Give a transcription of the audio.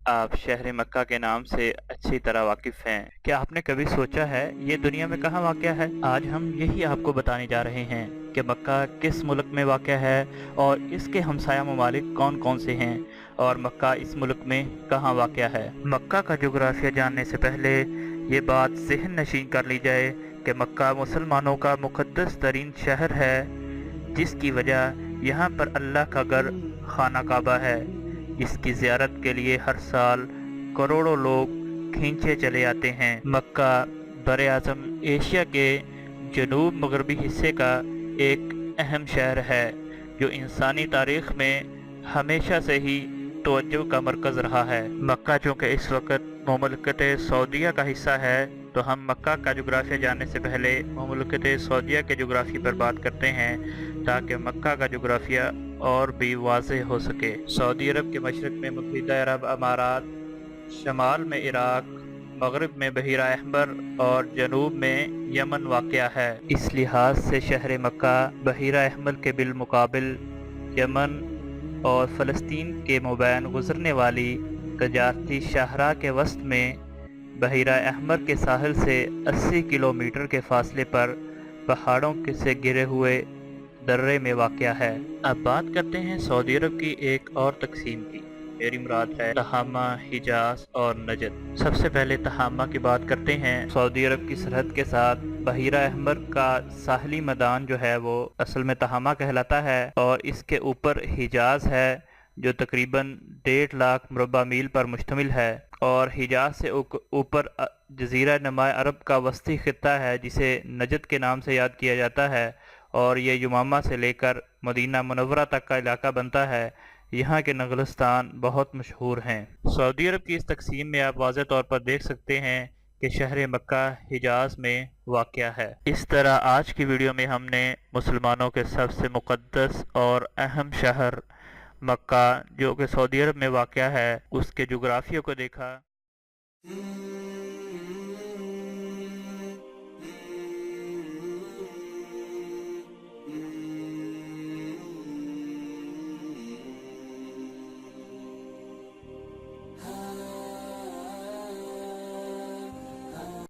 आप शहर मक्का के नाम से अच्छी तरह वाकिफ़ हैं। क्या आपने कभी सोचा है ये दुनिया में कहाँ वाक़या है? आज हम यही आपको बताने जा रहे हैं कि मक्का किस मुल्क में वाक़या है और इसके हमसाया ममालिक कौन-कौन से हैं और मक्का इस मुल्क में कहाँ वाक़या है। मक्का का जुग़राफ़िया जानने से पहले ये बात ज़हन नशीं कर ली जाए कि मक्का मुसलमानों का मुक़द्दस तरीन शहर है, जिसकी वजह यहाँ पर अल्लाह का घर खाना काबा है। इसकी ज़ियारत के लिए हर साल करोड़ों लोग खींचे चले आते हैं। मक्का बर-ए-आज़म एशिया के जनूब मगरबी हिस्से का एक अहम शहर है, जो इंसानी तारीख़ में हमेशा से ही तवज्जो का मरकज़ रहा है। मक्का चूँकि इस वक्त ममलकत सऊदीया का हिस्सा है, तो हम मक्का का जुग़राफ़िया जानने से पहले ममलकत सऊदीया के जुग़राफ़ी पर बात करते हैं, ताकि मक्का का जुग़राफ़िया और भी वाज़ेह हो सके। सऊदी अरब के मशरक़ में मुत्तहिदा अरब अमारात, शमाल में इराक, मगरिब में बहीरा अहमर और जनूब में यमन वाक़या है। इस लिहाज से शहर मक्का बहीरा अहमर के बिलमुकाबिल यमन और फ़लस्तीन के मबैन गुज़रने वाली तजारती शाहराह के वसत में बहीरा अहमर के साहिल से 80 किलोमीटर के फासले पर पहाड़ों से घिरे हुए दर्रे में वाक़या है। अब बात करते हैं सऊदी अरब की एक और तकसीम की। मेरी मुराद है तहामा, हिजाज और नजद। सबसे पहले तहामा की बात करते हैं। सऊदी अरब की सरहद के साथ बहीरा अहमर का साहली मैदान जो है वो असल में तहामा कहलाता है, और इसके ऊपर हिजाज है जो तकरीबन 1.5 लाख मुरबा मील पर मुश्तमिल है, और हिजाज से ऊपर जजीरा नुमा अरब का वस्ती खित्ता है, जिसे नजद के नाम से याद किया जाता है, और ये यमामा से लेकर मदीना मुनव्वरा तक का इलाका बनता है। यहाँ के नगलस्तान बहुत मशहूर हैं। सऊदी अरब की इस तकसीम में आप वाज़ेह तौर पर देख सकते हैं कि शहर मक्का हिजाज में वाक़या है। इस तरह आज की वीडियो में हमने मुसलमानों के सबसे मुक़द्दस और अहम शहर मक्का, जो कि सऊदी अरब में वाक़या है, उसके जुग़राफ़िया को देखा।